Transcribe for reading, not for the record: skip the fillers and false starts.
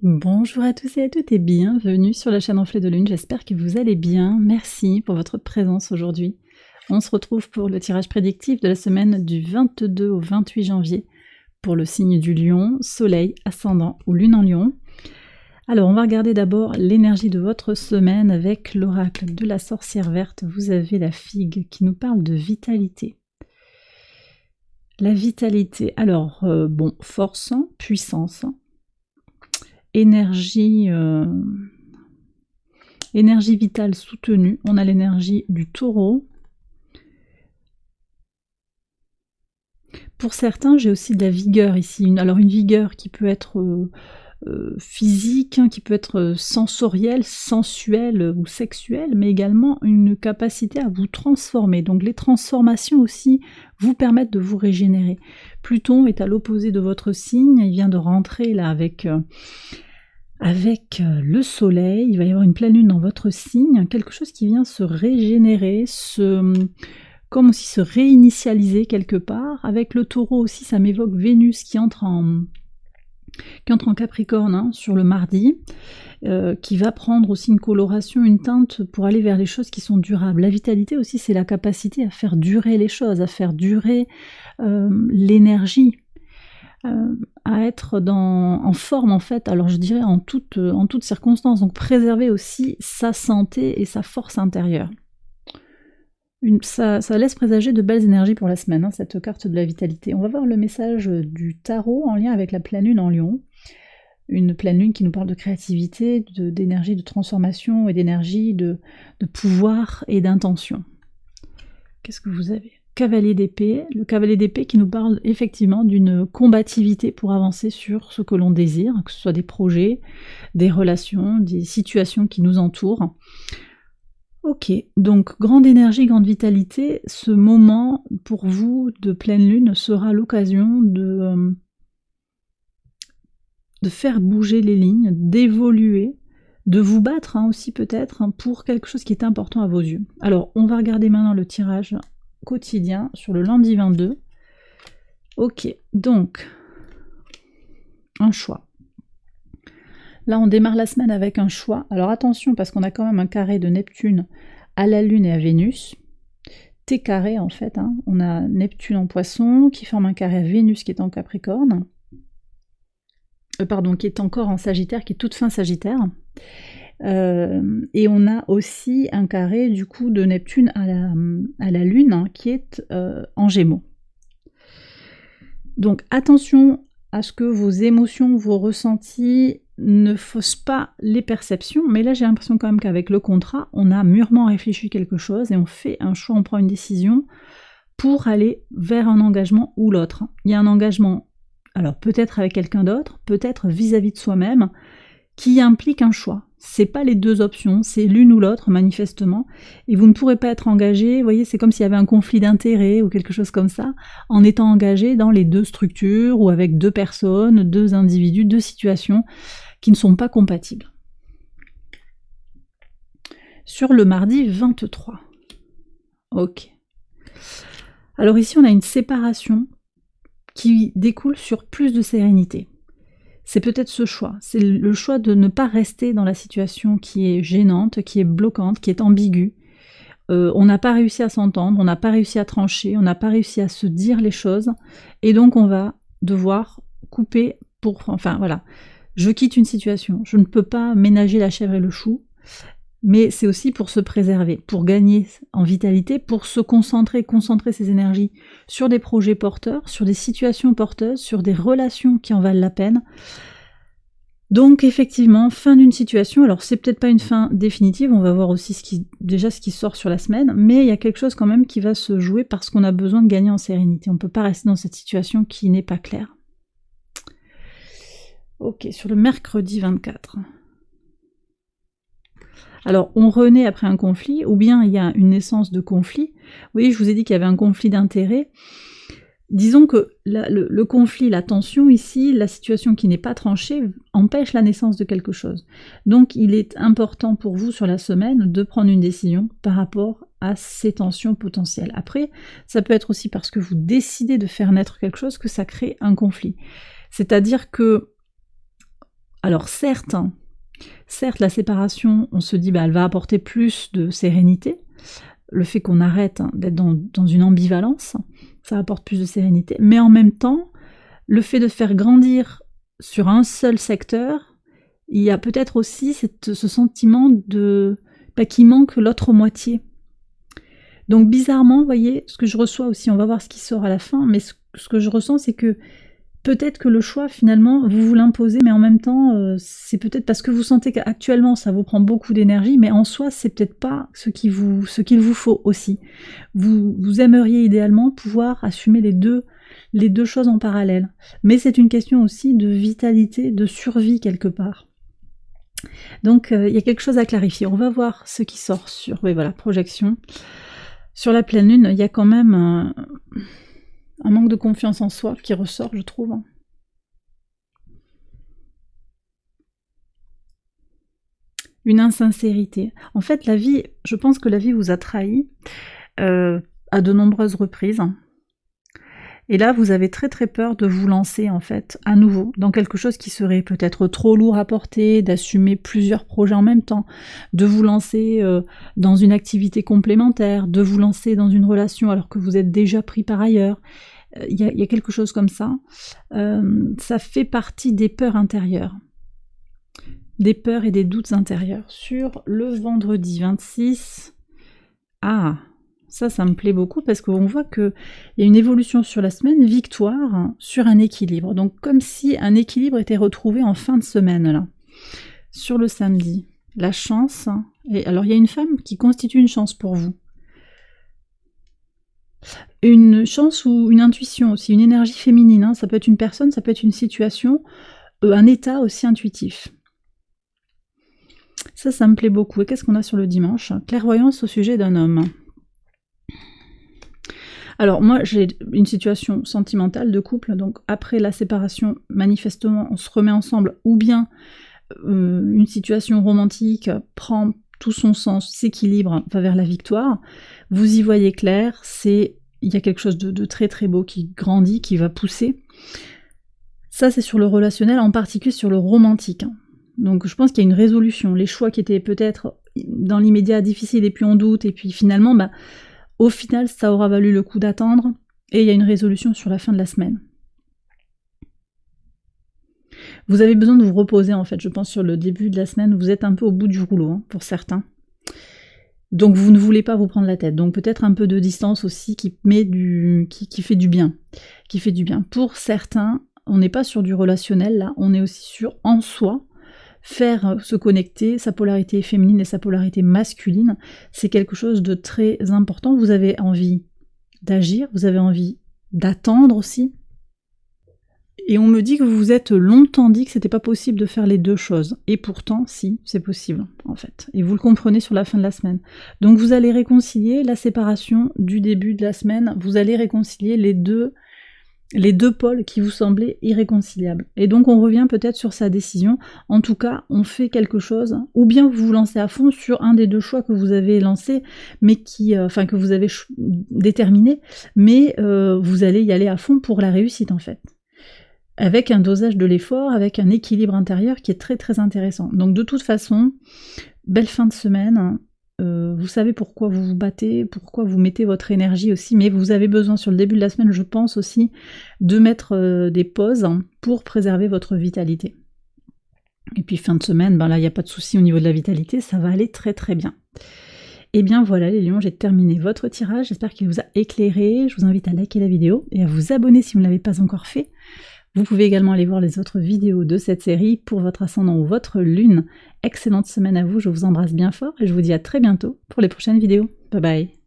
Bonjour à tous et à toutes et bienvenue sur la chaîne Reflet de Lune, j'espère que vous allez bien, merci pour votre présence aujourd'hui. On se retrouve pour le tirage prédictif de la semaine du 22 au 28 janvier pour le signe du Lion, Soleil, Ascendant ou Lune en Lion. Alors on va regarder d'abord l'énergie de votre semaine avec l'oracle de la sorcière verte. Vous avez la figue qui nous parle de vitalité. La vitalité, alors force, puissance, énergie vitale soutenue. On a l'énergie du taureau. Pour certains, j'ai aussi de la vigueur ici. Alors une vigueur qui peut être physique, qui peut être sensorielle, sensuelle ou sexuelle, mais également une capacité à vous transformer. Donc les transformations aussi vous permettent de vous régénérer. Pluton est à l'opposé de votre signe, il vient de rentrer là avec le soleil, il va y avoir une pleine lune dans votre signe, quelque chose qui vient se régénérer, comme aussi se réinitialiser quelque part. Avec le taureau aussi, ça m'évoque Vénus qui entre en Capricorne sur le mardi, qui va prendre aussi une coloration, une teinte pour aller vers les choses qui sont durables. La vitalité aussi, c'est la capacité à faire durer les choses, à faire durer l'énergie, à être en forme en fait, alors je dirais en toutes circonstances, donc préserver aussi sa santé et sa force intérieure. Ça laisse présager de belles énergies pour la semaine, cette carte de la vitalité. On va voir le message du tarot en lien avec la pleine lune en Lion. Une pleine lune qui nous parle de créativité, d'énergie de transformation et d'énergie de pouvoir et d'intention. Qu'est-ce que vous avez ? Cavalier d'épée, le cavalier d'épée qui nous parle effectivement d'une combativité pour avancer sur ce que l'on désire, que ce soit des projets, des relations, des situations qui nous entourent. Ok, donc grande énergie, grande vitalité, ce moment pour vous de pleine lune sera l'occasion de faire bouger les lignes, d'évoluer, de vous battre aussi peut-être pour quelque chose qui est important à vos yeux. Alors on va regarder maintenant le tirage quotidien sur le lundi 22. Ok, donc un choix. Là, on démarre la semaine avec un choix. Alors attention, parce qu'on a quand même un carré de Neptune à la Lune et à Vénus. T carré, en fait. On a Neptune en Poisson, qui forme un carré à Vénus qui est en Capricorne. Qui est encore en Sagittaire, qui est toute fin Sagittaire. Et on a aussi un carré, du coup, de Neptune à la Lune, qui est en Gémeaux. Donc attention à ce que vos émotions, vos ressentis ne faussent pas les perceptions, mais là j'ai l'impression quand même qu'avec le contrat, on a mûrement réfléchi quelque chose et on fait un choix, on prend une décision pour aller vers un engagement ou l'autre. Il y a un engagement, alors peut-être avec quelqu'un d'autre, peut-être vis-à-vis de soi-même, qui implique un choix. C'est pas les deux options, c'est l'une ou l'autre manifestement, et vous ne pourrez pas être engagé, vous voyez, c'est comme s'il y avait un conflit d'intérêts ou quelque chose comme ça, en étant engagé dans les deux structures ou avec deux personnes, deux individus, deux situations qui ne sont pas compatibles. Sur le mardi 23. Ok. Alors ici on a une séparation qui découle sur plus de sérénité. C'est peut-être ce choix, c'est le choix de ne pas rester dans la situation qui est gênante, qui est bloquante, qui est ambiguë. On n'a pas réussi à s'entendre, on n'a pas réussi à trancher, on n'a pas réussi à se dire les choses, et donc on va devoir couper je quitte une situation, je ne peux pas ménager la chèvre et le chou, mais c'est aussi pour se préserver, pour gagner en vitalité, pour se concentrer ses énergies sur des projets porteurs, sur des situations porteuses, sur des relations qui en valent la peine. Donc effectivement, fin d'une situation, alors c'est peut-être pas une fin définitive, on va voir aussi ce qui sort sur la semaine, mais il y a quelque chose quand même qui va se jouer parce qu'on a besoin de gagner en sérénité, on ne peut pas rester dans cette situation qui n'est pas claire. Ok, sur le mercredi 24. Alors, on renaît après un conflit, ou bien il y a une naissance de conflit. Vous voyez, je vous ai dit qu'il y avait un conflit d'intérêts. Disons que le conflit, la tension ici, la situation qui n'est pas tranchée, empêche la naissance de quelque chose. Donc, il est important pour vous sur la semaine de prendre une décision par rapport à ces tensions potentielles. Après, ça peut être aussi parce que vous décidez de faire naître quelque chose que ça crée un conflit. C'est-à-dire que Alors certes, la séparation, on se dit, elle va apporter plus de sérénité. Le fait qu'on arrête d'être dans une ambivalence, ça apporte plus de sérénité. Mais en même temps, le fait de faire grandir sur un seul secteur, il y a peut-être aussi ce sentiment qu'il manque l'autre moitié. Donc bizarrement, vous voyez, ce que je reçois aussi, on va voir ce qui sort à la fin, mais ce que je ressens, c'est que peut-être que le choix, finalement, vous l'imposez, mais en même temps, c'est peut-être parce que vous sentez qu'actuellement, ça vous prend beaucoup d'énergie, mais en soi, c'est peut-être pas ce qu'il vous faut aussi. Vous aimeriez idéalement pouvoir assumer les deux choses en parallèle. Mais c'est une question aussi de vitalité, de survie quelque part. Donc, il y a quelque chose à clarifier. On va voir ce qui sort sur, oui, voilà, projection. Sur la pleine lune, il y a quand même un manque de confiance en soi qui ressort, je trouve. Une insincérité. En fait, la vie, je pense que la vie vous a trahi à de nombreuses reprises. Et là, vous avez très très peur de vous lancer, en fait, à nouveau, dans quelque chose qui serait peut-être trop lourd à porter, d'assumer plusieurs projets en même temps, de vous lancer dans une activité complémentaire, de vous lancer dans une relation alors que vous êtes déjà pris par ailleurs. Il y a quelque chose comme ça. Ça fait partie des peurs intérieures. Des peurs et des doutes intérieurs. Sur le vendredi 26... Ah, ça me plaît beaucoup parce qu'on voit qu'il y a une évolution sur la semaine, victoire sur un équilibre. Donc comme si un équilibre était retrouvé en fin de semaine, là. Sur le samedi, la chance. Et alors il y a une femme qui constitue une chance pour vous. Une chance ou une intuition aussi, une énergie féminine. Ça peut être une personne, ça peut être une situation, un état aussi intuitif. Ça me plaît beaucoup. Et qu'est-ce qu'on a sur le dimanche? Clairvoyance au sujet d'un homme. Alors moi j'ai une situation sentimentale de couple, donc après la séparation, manifestement on se remet ensemble, ou bien une situation romantique prend tout son sens, s'équilibre, va vers la victoire. Vous y voyez clair, il y a quelque chose de très très beau qui grandit, qui va pousser. Ça c'est sur le relationnel, en particulier sur le romantique. Donc je pense qu'il y a une résolution. Les choix qui étaient peut-être dans l'immédiat difficiles et puis on doute, et puis finalement, au final, ça aura valu le coup d'attendre, et il y a une résolution sur la fin de la semaine. Vous avez besoin de vous reposer, en fait, je pense, sur le début de la semaine. Vous êtes un peu au bout du rouleau, pour certains. Donc vous ne voulez pas vous prendre la tête. Donc peut-être un peu de distance aussi qui fait du bien. Qui fait du bien. Pour certains, on n'est pas sur du relationnel, là, on est aussi sur en soi. Faire se connecter, sa polarité féminine et sa polarité masculine, c'est quelque chose de très important. Vous avez envie d'agir, vous avez envie d'attendre aussi. Et on me dit que vous vous êtes longtemps dit que c'était pas possible de faire les deux choses. Et pourtant, si, c'est possible, en fait. Et vous le comprenez sur la fin de la semaine. Donc vous allez réconcilier la séparation du début de la semaine, vous allez réconcilier les deux pôles qui vous semblaient irréconciliables. Et donc on revient peut-être sur sa décision. En tout cas, on fait quelque chose, ou bien vous vous lancez à fond sur un des deux choix que vous avez lancé, mais que vous avez déterminé, mais vous allez y aller à fond pour la réussite en fait. Avec un dosage de l'effort, avec un équilibre intérieur qui est très très intéressant. Donc de toute façon, belle fin de semaine. Vous savez pourquoi vous vous battez, pourquoi vous mettez votre énergie aussi, mais vous avez besoin sur le début de la semaine, je pense aussi, de mettre des pauses pour préserver votre vitalité. Et puis fin de semaine, là il n'y a pas de souci au niveau de la vitalité, ça va aller très très bien. Et bien voilà les lions, j'ai terminé votre tirage, j'espère qu'il vous a éclairé, je vous invite à liker la vidéo et à vous abonner si vous ne l'avez pas encore fait. Vous pouvez également aller voir les autres vidéos de cette série pour votre ascendant ou votre lune. Excellente semaine à vous, je vous embrasse bien fort et je vous dis à très bientôt pour les prochaines vidéos. Bye bye.